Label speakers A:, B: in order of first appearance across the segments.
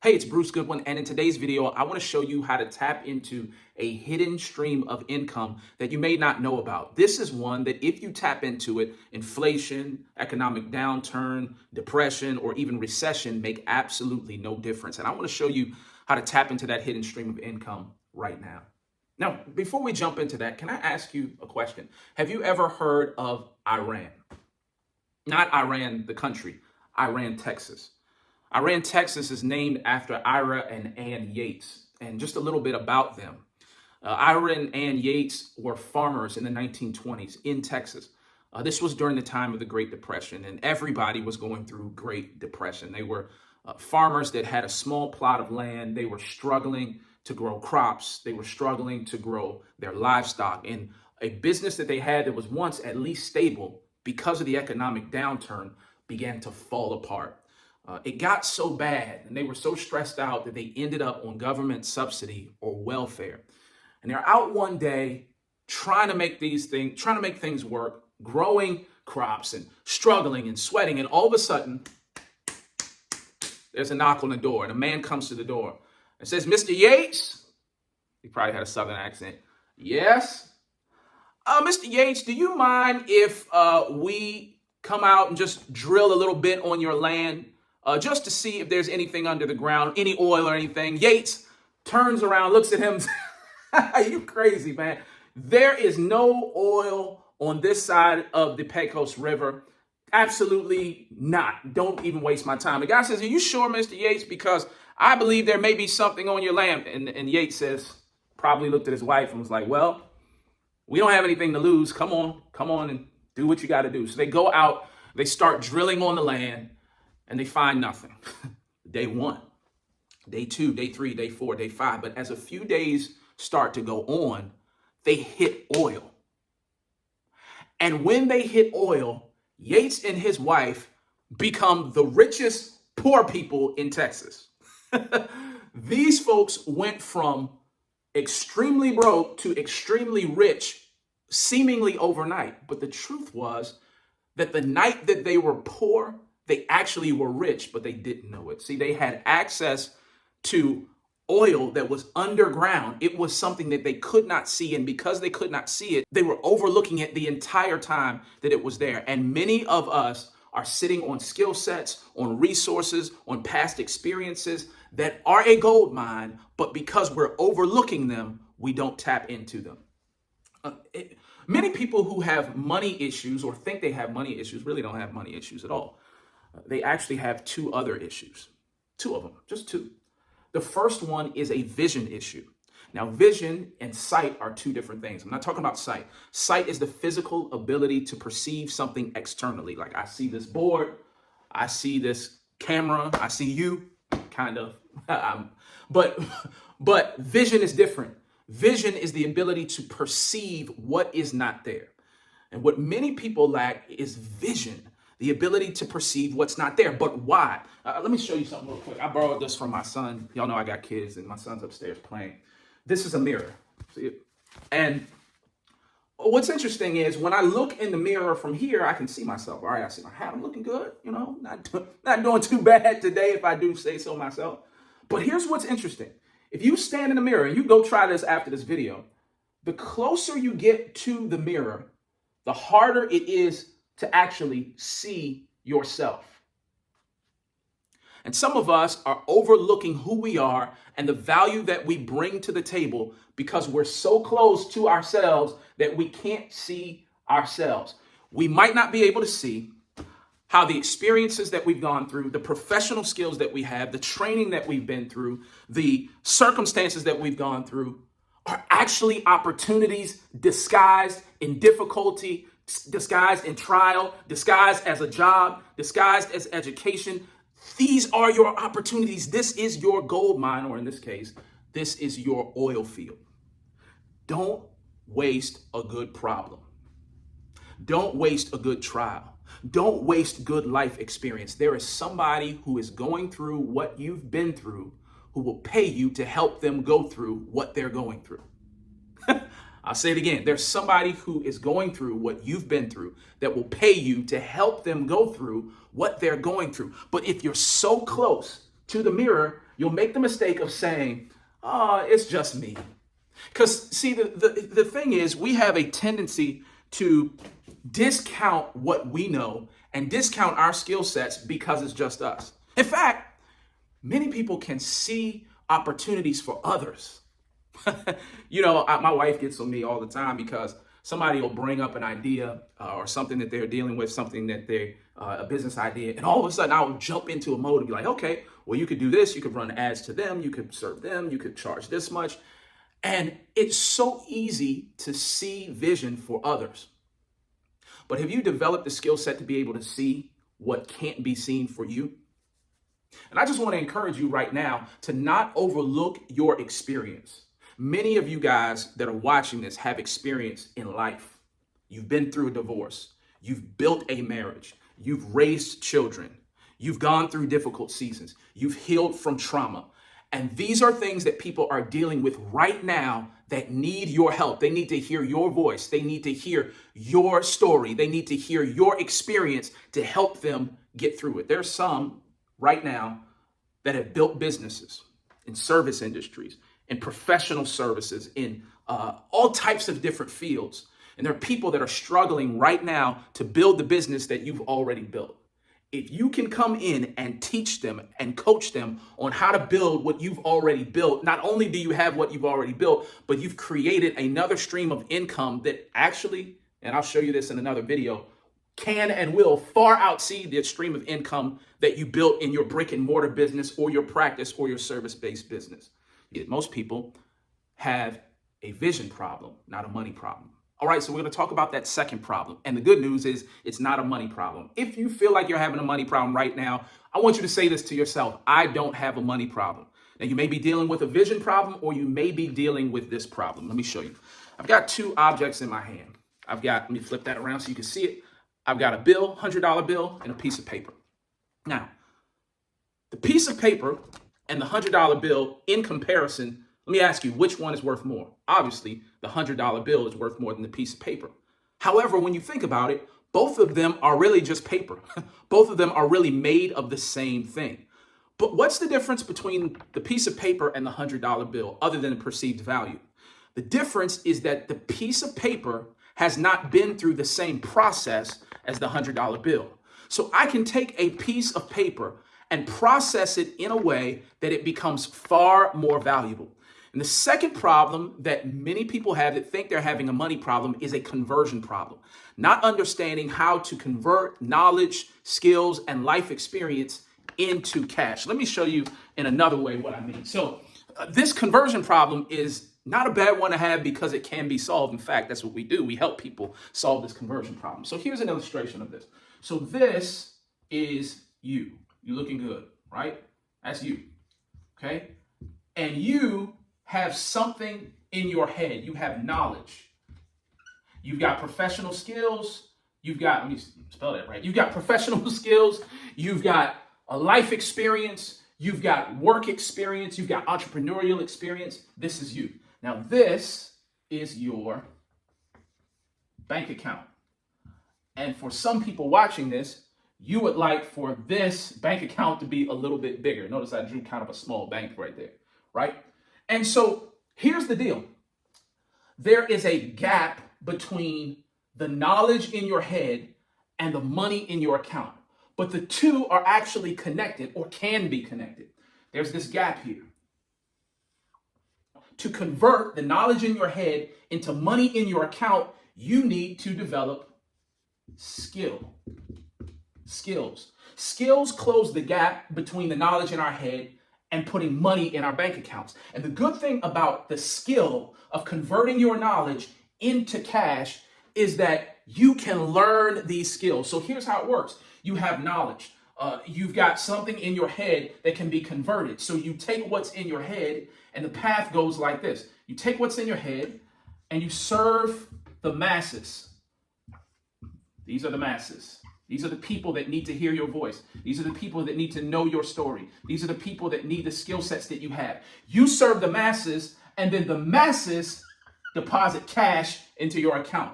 A: Hey, it's Bruce Goodwin, and in today's video, I want to show you how to tap into a hidden stream of income that you may not know about. This is one that if you tap into it, inflation, economic downturn, depression, or even recession make absolutely no difference. And I want to show you how to tap into that hidden stream of income right now. Now, before we jump into that, can I ask you a question? Have you ever heard of Iran? Not Iran, the country, Iran, Texas. Iran, Texas is named after Ira and Ann Yates. And just a little bit about them. Ira and Ann Yates were farmers in the 1920s in Texas. This was during the time of the Great Depression, and everybody was going through Great Depression. They were farmers that had a small plot of land. They were struggling to grow crops. They were struggling to grow their livestock. And a business that they had that was once at least stable, because of the economic downturn, began to fall apart. It got so bad and they were so stressed out that they ended up on government subsidy or welfare. And they're out one day trying to make things work, growing crops and struggling and sweating. And all of a sudden, there's a knock on the door and a man comes to the door and says, "Mr. Yates." He probably had a southern accent. "Yes. Mr. Yates, do you mind if we come out and just drill a little bit on your land? Just to see if there's anything under the ground, any oil or anything." Yates turns around, looks at him. "Are you crazy, man? There is no oil on this side of the Pecos River. Absolutely not. Don't even waste my time." The guy says, "Are you sure, Mr. Yates? Because I believe there may be something on your land." And Yates says, probably looked at his wife and was like, "Well, we don't have anything to lose. Come on and do what you got to do." So they go out, they start drilling on the land. And they find nothing. Day 1, day 2, day 3, day 4, day 5. But as a few days start to go on, they hit oil. And when they hit oil, Yates and his wife become the richest poor people in Texas. These folks went from extremely broke to extremely rich, seemingly overnight. But the truth was that the night that they were poor, they actually were rich, but they didn't know it. See, they had access to oil that was underground. It was something that they could not see. And because they could not see it, they were overlooking it the entire time that it was there. And many of us are sitting on skill sets, on resources, on past experiences that are a gold mine, but because we're overlooking them, we don't tap into them. Many people who have money issues or think they have money issues really don't have money issues at all. They actually have 2 other issues. 2 of them, just 2. The first one is a vision issue. Now, vision and sight are 2 different things. I'm not talking about sight. Sight is the physical ability to perceive something externally. Like, I see this board, I see this camera, I see you, kind of. But vision is different. Vision is the ability to perceive what is not there. And what many people lack is vision. The ability to perceive what's not there. But why? Let me show you something real quick. I borrowed this from my son. Y'all know I got kids and my son's upstairs playing. This is a mirror. See it? And what's interesting is when I look in the mirror from here, I can see myself. All right, I see my hat. I'm looking good. You know, not doing too bad today if I do say so myself. But here's what's interesting. If you stand in the mirror, and you go try this after this video, the closer you get to the mirror, the harder it is to actually see yourself. And some of us are overlooking who we are and the value that we bring to the table because we're so close to ourselves that we can't see ourselves. We might not be able to see how the experiences that we've gone through, the professional skills that we have, the training that we've been through, the circumstances that we've gone through are actually opportunities disguised in difficulty, disguised in trial, disguised as a job, disguised as education. These are your opportunities. This is your gold mine, or in this case, this is your oil field. Don't waste a good problem. Don't waste a good trial. Don't waste good life experience. There is somebody who is going through what you've been through who will pay you to help them go through what they're going through. I'll say it again. There's somebody who is going through what you've been through that will pay you to help them go through what they're going through. But if you're so close to the mirror you'll make the mistake of saying, oh, it's just me. Because see, the thing is, we have a tendency to discount what we know and discount our skill sets because it's just us. In fact, many people can see opportunities for others. My wife gets on me all the time because somebody will bring up an idea or something that they're dealing with, something that they're a business idea, and all of a sudden I'll jump into a mode and be like, okay, well, you could do this, you could run ads to them, you could serve them, you could charge this much. And it's so easy to see vision for others. But have you developed the skill set to be able to see what can't be seen for you? And I just want to encourage you right now to not overlook your experience. Many of you guys that are watching this have experience in life. You've been through a divorce. You've built a marriage. You've raised children. You've gone through difficult seasons. You've healed from trauma. And these are things that people are dealing with right now that need your help. They need to hear your voice. They need to hear your story. They need to hear your experience to help them get through it. There's some right now that have built businesses in service industries, in professional services, in all types of different fields. And there are people that are struggling right now to build the business that you've already built. If you can come in and teach them and coach them on how to build what you've already built, not only do you have what you've already built, but you've created another stream of income that actually, and I'll show you this in another video, can and will far exceed the stream of income that you built in your brick and mortar business or your practice or your service-based business. Yet most people have a vision problem, not a money problem. All right, so we're going to talk about that second problem. And the good news is it's not a money problem. If you feel like you're having a money problem right now, I want you to say this to yourself: I don't have a money problem. Now, you may be dealing with a vision problem, or you may be dealing with this problem. Let me show you. I've got two objects in my hand. Let me flip that around so you can see it. I've got a bill, $100 bill, and a piece of paper. Now, the piece of paper and the $100 bill in comparison, let me ask you, which one is worth more? Obviously, the $100 bill is worth more than the piece of paper. However, when you think about it, both of them are really just paper. Both of them are really made of the same thing. But what's the difference between the piece of paper and the $100 bill other than the perceived value? The difference is that the piece of paper has not been through the same process as the $100 bill. So I can take a piece of paper and process it in a way that it becomes far more valuable. And the second problem that many people have that think they're having a money problem is a conversion problem. Not understanding how to convert knowledge, skills, and life experience into cash. Let me show you in another way what I mean. So this conversion problem is not a bad one to have because it can be solved. In fact, that's what we do. We help people solve this conversion problem. So here's an illustration of this. So this is you. You looking good, right? That's you, okay? And you have something in your head. You have knowledge. You've got professional skills. Let me spell that right. You've got professional skills. You've got a life experience. You've got work experience. You've got entrepreneurial experience. This is you. Now, this is your bank account. And for some people watching this, you would like for this bank account to be a little bit bigger. Notice I drew kind of a small bank right there, right? And so here's the deal. There is a gap between the knowledge in your head and the money in your account. But the two are actually connected or can be connected. There's this gap here. To convert the knowledge in your head into money in your account, you need to develop skills. Skills close the gap between the knowledge in our head and putting money in our bank accounts. And the good thing about the skill of converting your knowledge into cash is that you can learn these skills. So here's how it works. You have knowledge. You've got something in your head that can be converted. So you take what's in your head, and the path goes like this. You take what's in your head and you serve the masses. These are the masses. These are the people that need to hear your voice. These are the people that need to know your story. These are the people that need the skill sets that you have. You serve the masses, and then the masses deposit cash into your account.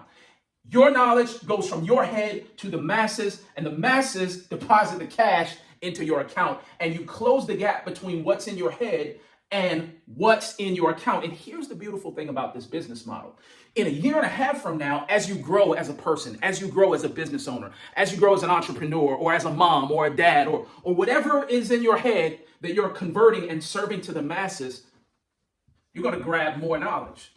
A: Your knowledge goes from your head to the masses, and the masses deposit the cash into your account, and you close the gap between what's in your head and what's in your account. And here's the beautiful thing about this business model. In a year and a half from now, as you grow as a person, as you grow as a business owner, as you grow as an entrepreneur, or as a mom or a dad, or whatever is in your head that you're converting and serving to the masses, you're going to grab more knowledge.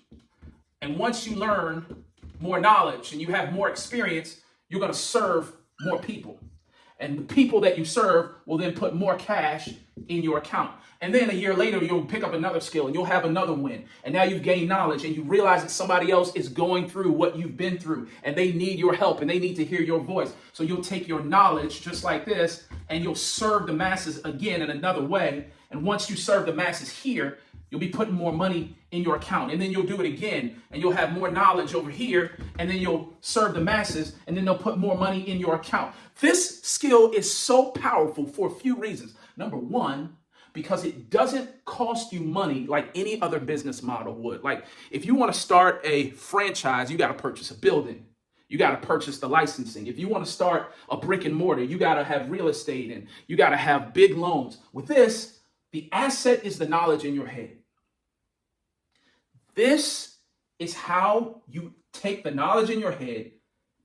A: And once you learn more knowledge and you have more experience, you're going to serve more people. And the people that you serve will then put more cash in your account. And then a year later, you'll pick up another skill and you'll have another win. And now you've gained knowledge and you realize that somebody else is going through what you've been through and they need your help and they need to hear your voice. So you'll take your knowledge just like this and you'll serve the masses again in another way. And once you serve the masses here, you'll be putting more money in your account. And then you'll do it again and you'll have more knowledge over here. And then you'll serve the masses and then they'll put more money in your account. This skill is so powerful for a few reasons. Number one, because it doesn't cost you money like any other business model would. Like if you want to start a franchise, you got to purchase a building. You got to purchase the licensing. If you want to start a brick and mortar, you got to have real estate and you got to have big loans. With this, the asset is the knowledge in your head. This is how you take the knowledge in your head,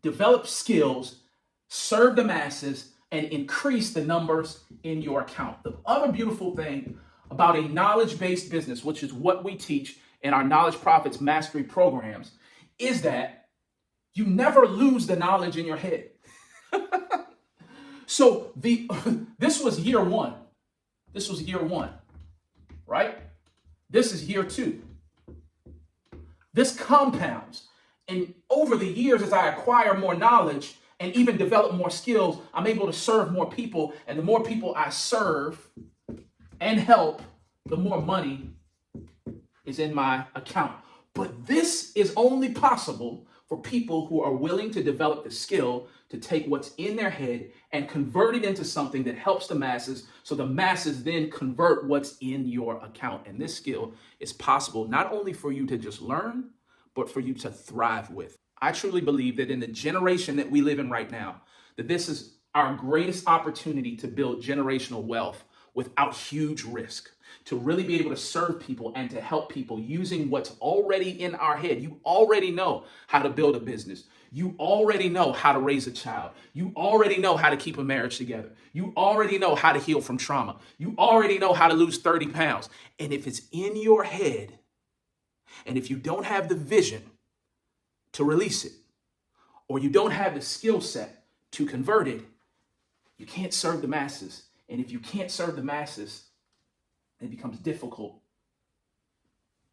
A: develop skills, serve the masses, and increase the numbers in your account. The other beautiful thing about a knowledge-based business, which is what we teach in our Knowledge Profits Mastery programs, is that you never lose the knowledge in your head. So this was year one. This was year one, right? This is year two. This compounds. And over the years, as I acquire more knowledge and even develop more skills, I'm able to serve more people. And the more people I serve and help, the more money is in my account. But this is only possible for people who are willing to develop the skill to take what's in their head and convert it into something that helps the masses, so the masses then convert what's in your account. And this skill is possible not only for you to just learn, but for you to thrive with. I truly believe that in the generation that we live in right now, that this is our greatest opportunity to build generational wealth without huge risk, to really be able to serve people and to help people using what's already in our head. You already know how to build a business. You already know how to raise a child. You already know how to keep a marriage together. You already know how to heal from trauma. You already know how to lose 30 pounds. And if it's in your head, and if you don't have the vision to release it, or you don't have the skill set to convert it, you can't serve the masses. And if you can't serve the masses, it becomes difficult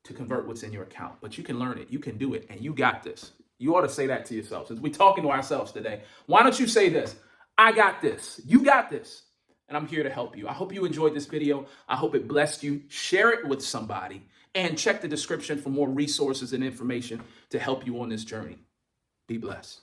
A: to convert what's in your account. But you can learn it, you can do it, and you got this. You ought to say that to yourself. Since we're talking to ourselves today, why don't you say this? I got this. You got this. And I'm here to help you. I hope you enjoyed this video. I hope it blessed you. Share it with somebody and check the description for more resources and information to help you on this journey. Be blessed.